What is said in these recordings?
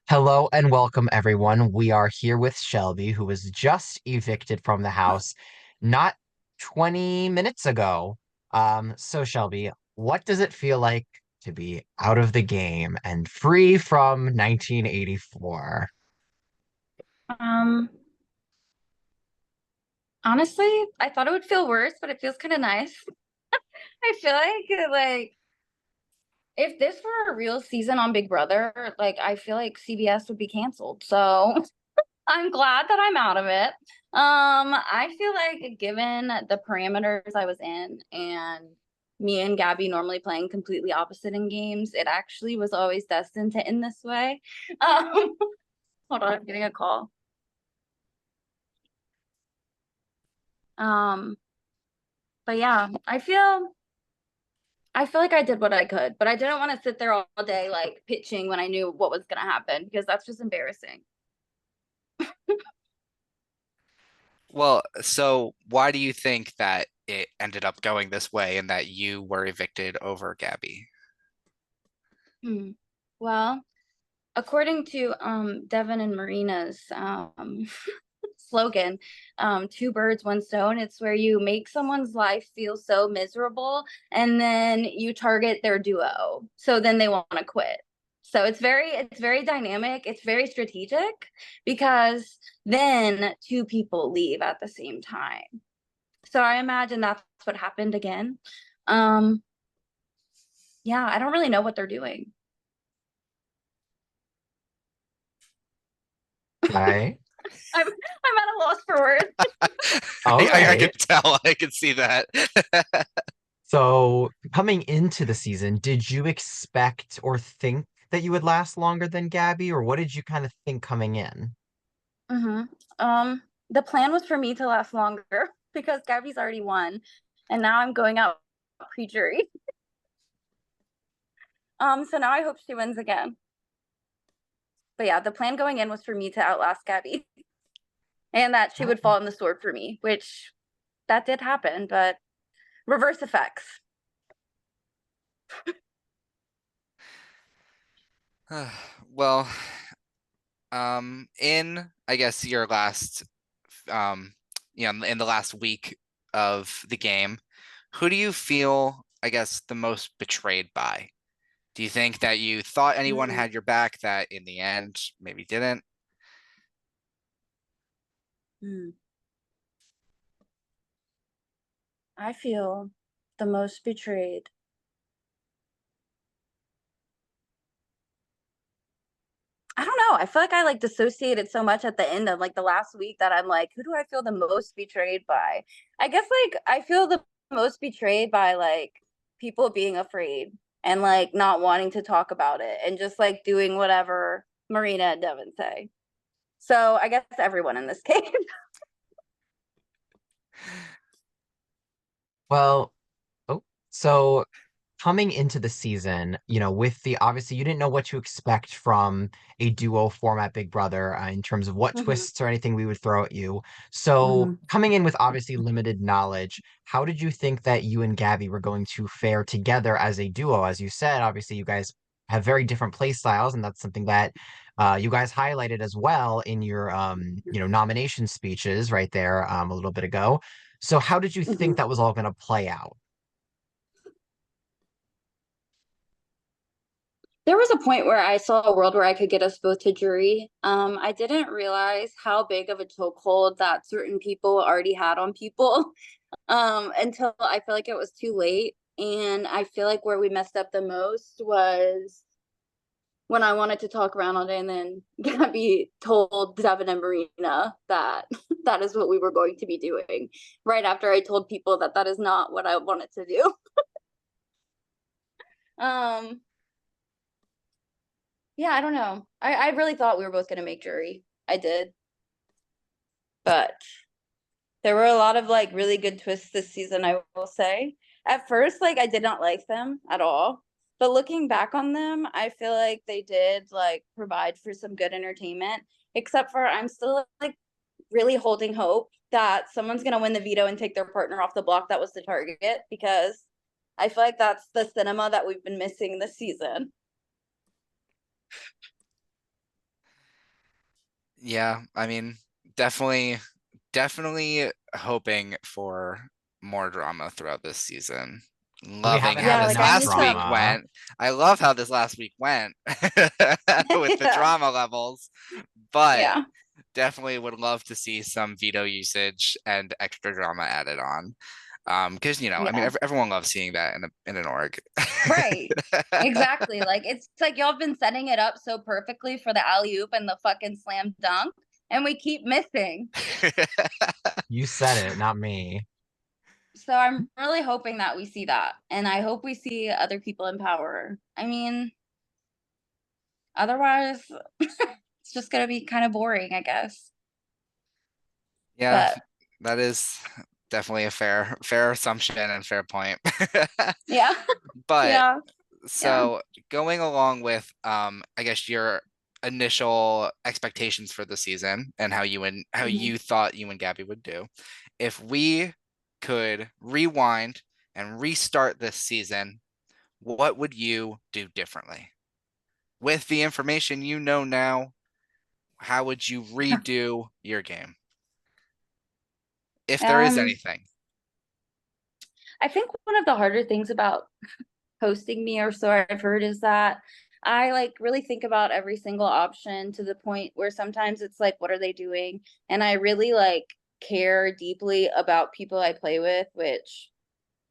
Hello and welcome, everyone. We are here with Shelby, who was just evicted from the house not 20 minutes ago. So Shelby, what does it feel like to be out of the game and free from 1984? Um, Honestly, I thought it would feel worse, but it feels kind of nice. I feel like if this were a real season on Big Brother, like I feel like CBS would be canceled. So I'm glad that I'm out of it. I feel like given the parameters I was in and me and Gabby normally playing completely opposite in games, it actually was always destined to end this way. Um, Hold on, I'm getting a call. Um, but yeah, I feel like I did what I could, but I didn't want to sit there all day like pitching when I knew what was going to happen because that's just embarrassing. Well, so why do you think that it ended up going this way and that you were evicted over Gabby? Hmm. Well, according to Devin and Marina's slogan, two birds, one stone, it's where you make someone's life feel so miserable and then you target their duo. So then they want to quit. So it's very dynamic, it's very strategic because then two people leave at the same time. So I imagine that's what happened again. Um, yeah, I don't really know what they're doing. Okay. I'm at a loss for words. All I right. could tell, I could see that. So coming into the season, did you expect or think that you would last longer than Gabby, or what did you kind of think coming in? hmm the plan was for me to last longer because Gabby's already won, and now I'm going out pre-jury. So now I hope she wins again. But yeah, the plan going in was for me to outlast Gabby and that she would fall on the sword for me, which that did happen, but reverse effects. Well, in I guess your last um in the last week of the game, who do you feel, I guess, the most betrayed by? Do you think that you thought anyone Mm, had your back that in the end maybe didn't? mm. I feel the most betrayed. I don't know. I feel like I like dissociated so much at the end of like the last week that I'm like, who do I feel the most betrayed by? I guess like I feel the most betrayed by like people being afraid and like not wanting to talk about it and just like doing whatever Marina and Devin say. So I guess everyone in this case. Well, oh, so coming into the season, with the obviously you didn't know what to expect from a duo format Big Brother in terms of what hmm twists or anything we would throw at you. So hmm coming in with obviously limited knowledge, how did you think that you and Gabby were going to fare together as a duo? As you said, obviously you guys have very different play styles, and that's something that you guys highlighted as well in your nomination speeches right there a little bit ago. So how did you think hmm that was all going to play out? There was a point where I saw a world where I could get us both to jury. I didn't realize how big of a chokehold that certain people already had on people until I feel like it was too late. And I feel like where we messed up the most was when I wanted to talk around all day, and then Gabby told Devin and Marina that that is what we were going to be doing. Right after I told people that that is not what I wanted to do. Um, yeah, I don't know. I really thought we were both going to make jury. I did, but there were a lot of like really good twists this season, I will say. At first, like I did not like them at all. But looking back on them, I feel like they did like provide for some good entertainment. Except for I'm still like really holding hope that someone's gonna win the veto and take their partner off the block that was the target because I feel like that's the cinema that we've been missing this season. Yeah, I mean, definitely, definitely hoping for more drama throughout this season. We Loving haven't how had Yeah, this like I enough need last week some. drama. went. I love how this last week went with the Yeah, drama levels, but yeah, definitely would love to see some veto usage and extra drama added on. Because I mean, yeah. everyone loves seeing that in an org. Right. Exactly. Like it's like y'all have been setting it up so perfectly for the alley oop and the fucking slam dunk, and we keep missing. You said it, not me. So I'm really hoping that we see that, and I hope we see other people in power. I mean, otherwise, it's just gonna be kind of boring, I guess. Yeah, But that is definitely a fair assumption and fair point. yeah, But yeah, yeah. so going along with I guess your initial expectations for the season and how Mhm. you thought you and Gabby would do, if we could rewind and restart this season, what would you do differently? With the information you know now, how would you redo your game? If there is Um, anything. I think one of the harder things about hosting me, or so I've heard, is that I like really think about every single option to the point where sometimes it's like, what are they doing? And I really like care deeply about people I play with, which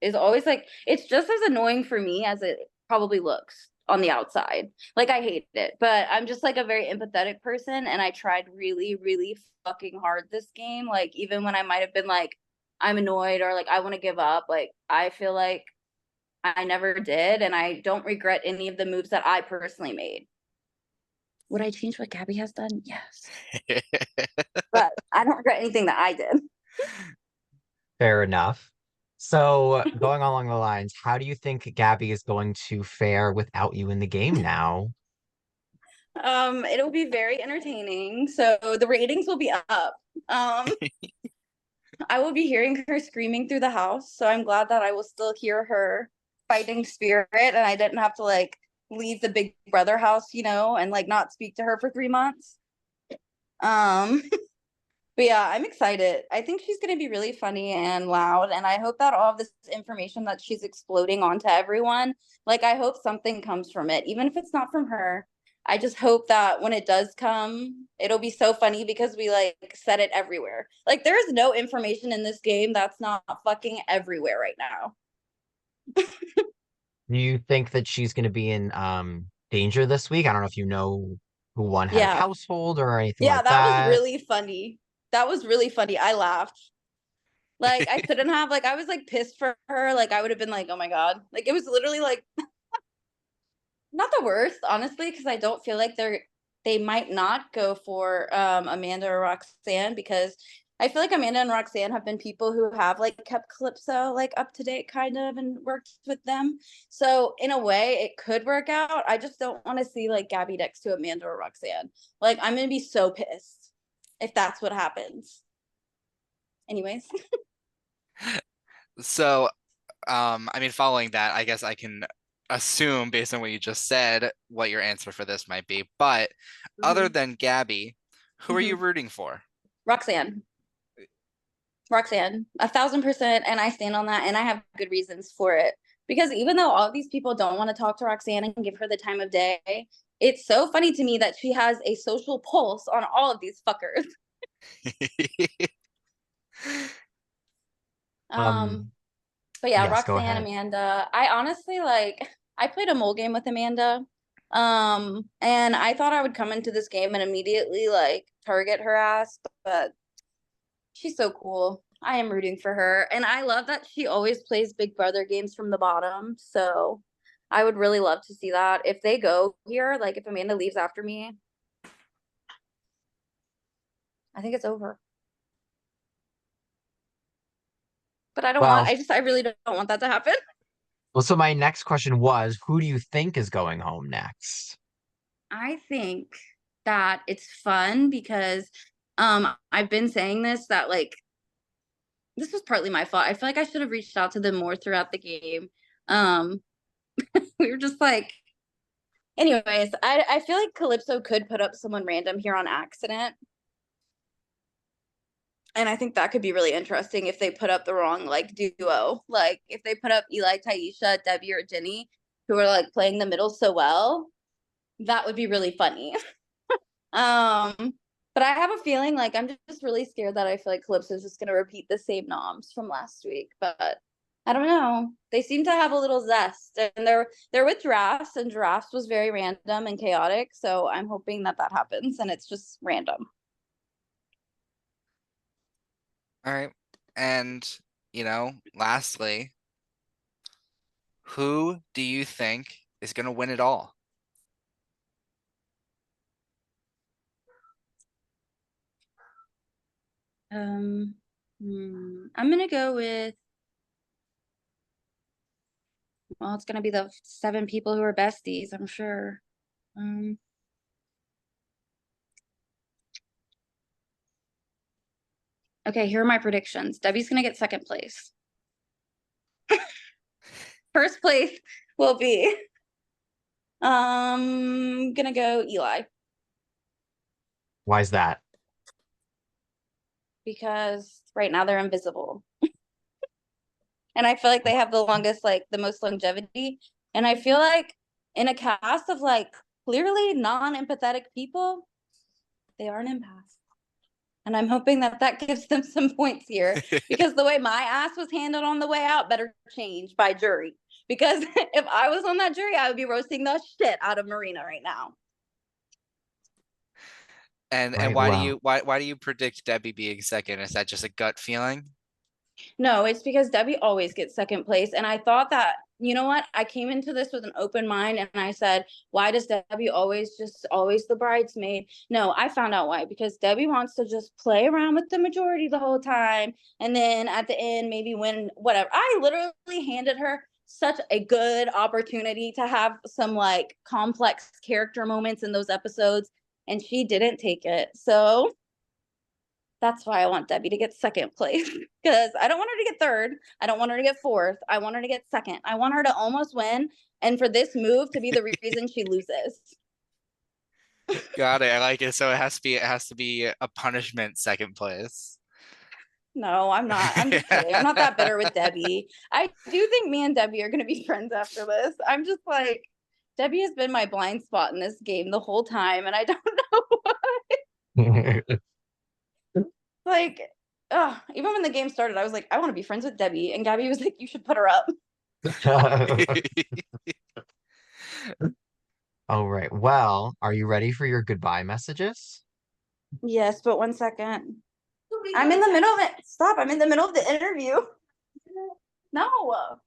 is always like, it's just as annoying for me as it probably looks on the outside. Like I hate it, but I'm just like a very empathetic person, and I tried really, really fucking hard this game. Like even when I might have been like, I'm annoyed or like I want to give up, like I feel like I never did, and I don't regret any of the moves that I personally made. Would I change what Gabby has done? Yes. But I don't regret anything that I did. Fair enough. So, going along the lines, how do you think Gabby is going to fare without you in the game now? It'll be very entertaining. So the ratings will be up. Um, I will be hearing her screaming through the house. So I'm glad that I will still hear her fighting spirit, and I didn't have to like leave the big brother house, and like not speak to her for 3 months. Um, But yeah, I'm excited. I think she's going to be really funny and loud. And I hope that all of this information that she's exploding onto everyone, like, I hope something comes from it, even if it's not from her. I just hope that when it does come, it'll be so funny because we like set it everywhere. Like, there is no information in this game that's not fucking everywhere right now. Do you think that she's going to be in danger this week? I don't know if you know who won head of Yeah. household or anything Yeah, like that was that. really funny. That was really funny. I laughed. Like, I couldn't have, like, I was like pissed for her. Like, I would have been like, oh my God. Like, it was literally like, not the worst, honestly, because I don't feel like they might not go for Amanda or Roxanne, because I feel like Amanda and Roxanne have been people who have like kept Calypso like up to date kind of and worked with them. So in a way it could work out. I just don't want to see like Gabby next to Amanda or Roxanne. Like I'm gonna be so pissed if that's what happens. Anyways. So, I mean, following that, I guess I can assume based on what you just said what your answer for this might be. But other Mhm. than Gabby, who are you Mhm. rooting for? Roxanne. Roxanne, 1,000%, and I stand on that, and I have good reasons for it. Because even though all of these people don't want to talk to Roxanne and give her the time of day, it's so funny to me that she has a social pulse on all of these fuckers. Um, Um, but yeah, yes, go Roxanne, ahead. Amanda. I honestly like. I played a mole game with Amanda, and I thought I would come into this game and immediately like target her ass, but she's so cool. I am rooting for her. And I love that she always plays Big Brother games from the bottom. So I would really love to see that. If they go here, like if Amanda leaves after me, I think it's over. But Well, I really don't want that to happen. so my next question was, who do you think is going home next? I think that it's fun because I've been saying this, that like this was partly my fault. I feel like I should have reached out to them more throughout the game. Um we were just like, anyways, I feel like Calypso could put up someone random here on accident. And I think that could be really interesting if they put up the wrong like duo. Like if they put up Eli, Taisha, Debbie, or Jenny, who are like playing the middle so well, that would be really funny. um, but I have a feeling like I'm just really scared that I feel like Calypso is just gonna repeat the same noms from last week. But I don't know. They seem to have a little zest, and they're with Giraffes, and Giraffes was very random and chaotic. So I'm hoping that that happens, and it's just random. All right. And, lastly, who do you think is gonna win it all? Um, I'm gonna go with. Well, it's gonna be the 7 people who are besties, I'm sure. Um, okay, here are my predictions. Debbie's gonna get second place. First place will be gonna go Eli Why is that? because right now they're invisible. And I feel like they have the longest, like the most longevity. And I feel like in a cast of like clearly non-empathetic people, they are an empath. And I'm hoping that that gives them some points here because the way my ass was handled on the way out better change by jury. Because if I was on that jury, I would be roasting the shit out of Marina right now. And Right. why do Well, you why do you predict Debbie being second? Is that just a gut feeling? No, it's because Debbie always gets second place. And I thought that, you know what? I came into this with an open mind and I said, why does Debbie always the bridesmaid? No, I found out why. Because Debbie wants to just play around with the majority the whole time. And then at the end, maybe win whatever. I literally handed her such a good opportunity to have some like complex character moments in those episodes. And she didn't take it. So that's why I want Debbie to get second place because I don't want her to get third. I don't want her to get fourth. I want her to get second. I want her to almost win and for this move to be the reason she loses. Got it. I like it. So it has to be a punishment second place. No, I'm not. I'm just kidding. I'm not that bitter with Debbie. I do think me and Debbie are going to be friends after this. I'm just like, Debbie has been my blind spot in this game the whole time. And I don't know like, even when the game started, I was like, I want to be friends with Debbie. And Gabby was like, you should put her up. all right. Well, are you ready for your goodbye messages? Yes, but 1 second. I'm in the middle of it. Stop. I'm in the middle of the interview. No,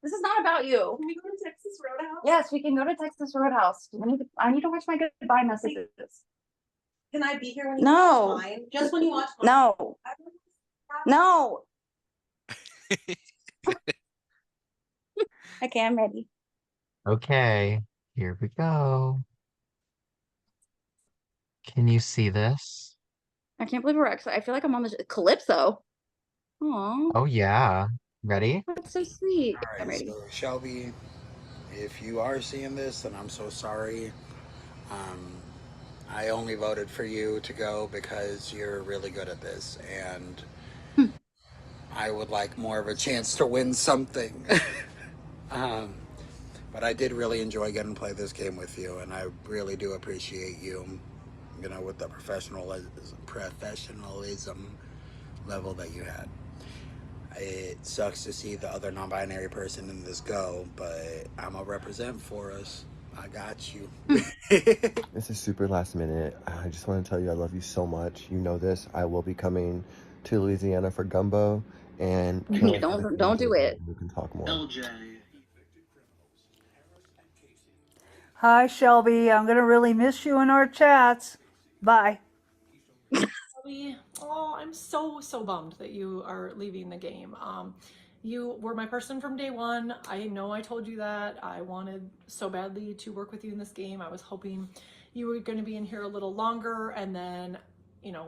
this is not about you. Can we go to Texas Roadhouse? Yes, we can go to Texas Roadhouse. I need to watch my goodbye messages. Can I be here when you watch mine? Just when you watch mine? No. No. Okay, I'm ready. Okay, here we go. Can you see this? I can't believe we're actually. I feel like I'm on the Calypso. Aw, Oh, yeah. Ready? that's so sweet. All I'm right, ready. so Shelby, if you are seeing this, then I'm so sorry. Um, I only voted for you to go because you're really good at this, and I would like more of a chance to win something. um, but I did really enjoy getting to play this game with you, and I really do appreciate you. With the professionalism level that you had. It sucks to see the other non-binary person in this go, but I'm gonna represent for us. I got you. This is super last minute. I just want to tell you I love you so much. You know this. I will be coming to Louisiana for gumbo, and Don't do it. we can talk more. LJ. Hi, Shelby. I'm going to really miss you in our chats. Bye. Shelby, oh, I'm so bummed that you are leaving the game. You were my person from day one. I know I told you that. I wanted so badly to work with you in this game. I was hoping you were going to be in here a little longer, and then,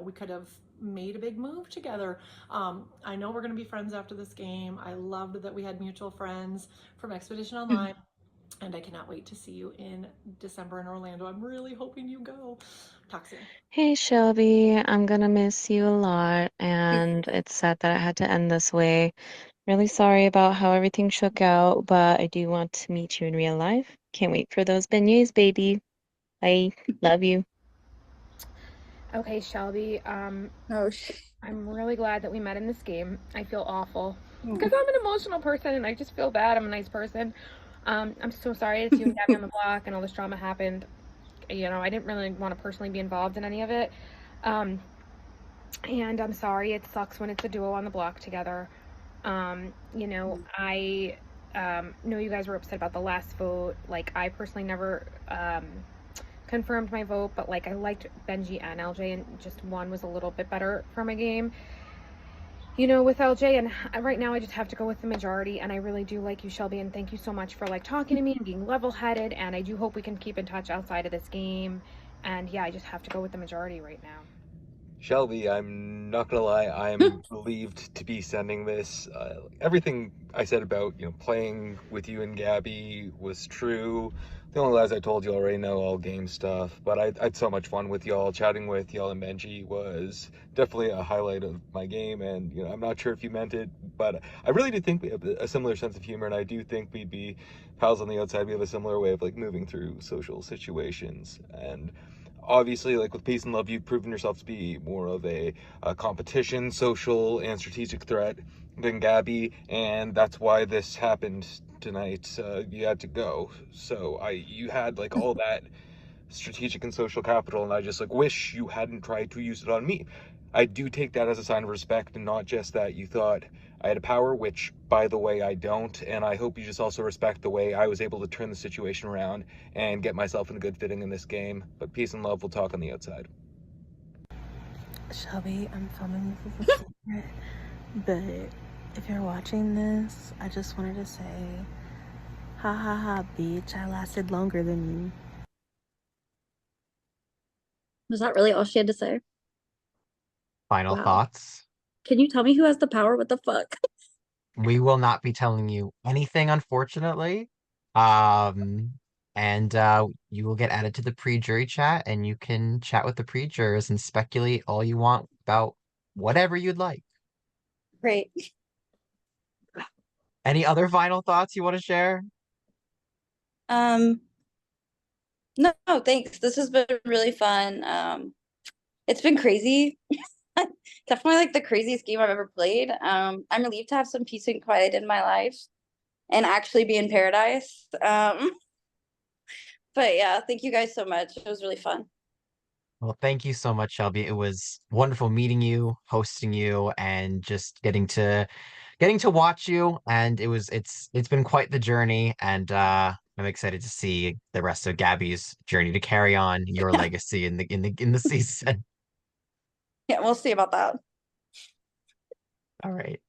we could have made a big move together. I know we're going to be friends after this game. I loved that we had mutual friends from Expedition Online. And I cannot wait to see you in December in Orlando. I'm really hoping you go. Talk soon. Hey Shelby, I'm gonna miss you a lot, and it's sad that it had to end this way. Really sorry about how everything shook out, but I do want to meet you in real life. Can't wait for those beignets, baby. Bye. Love you. Okay, Shelby, Oh, I'm really glad that we met in this game. I feel awful because I'm an emotional person and I just feel bad. I'm a nice person. I'm so sorry that you and Gabby on the block and all this drama happened. You know, I didn't really want to personally be involved in any of it. Um, and I'm sorry. It sucks when it's a duo on the block together. You know, I know you guys were upset about the last vote. Like, I personally never confirmed my vote, but like I liked Benji and LJ, and just one was a little bit better for my game. You know, with LJ, and right now I just have to go with the majority, and I really do like you, Shelby, and thank you so much for like talking to me and being level-headed, and I do hope we can keep in touch outside of this game. And yeah, I just have to go with the majority right now. Shelby, I'm not gonna lie, I'm relieved to be sending this. Everything I said about, playing with you and Gabby was true. The only lies I told you already know all game stuff, but I had so much fun with y'all. Chatting with y'all and Benji was definitely a highlight of my game, and, I'm not sure if you meant it, but I really do think we have a similar sense of humor, and I do think we'd be pals on the outside. We have a similar way of, like, moving through social situations, and obviously, like with peace and love, you've proven yourself to be more of a competition, social, and strategic threat than Gabby, and that's why this happened tonight. You had to go, so you had like all that strategic and social capital, and I just like wish you hadn't tried to use it on me. I do take that as a sign of respect, and not just that you thought I had a power, which, by the way, I don't. And I hope you just also respect the way I was able to turn the situation around and get myself in a good footing in this game. But peace and love, we'll talk on the outside. Shelby, I'm filming this as a secret, but if you're watching this, I just wanted to say, ha ha ha, bitch, I lasted longer than you. was that really all she had to say? Final Wow. thoughts? Can you tell me who has the power? What the fuck? We will not be telling you anything, unfortunately. Um, and you will get added to the pre-jury chat, and you can chat with the pre-jurors and speculate all you want about whatever you'd like. Great. Any other final thoughts you want to share? No, thanks. This has been really fun. It's been crazy. Definitely like the craziest game I've ever played. I'm relieved to have some peace and quiet in my life and actually be in Paradise. But yeah, thank you guys so much. It was really fun. Well, thank you so much, Shelby. It was wonderful meeting you, hosting you, and just getting to watch you. And it's been quite the journey, and I'm excited to see the rest of Gabby's journey to carry on your legacy in the season. Yeah, we'll see about that. All right.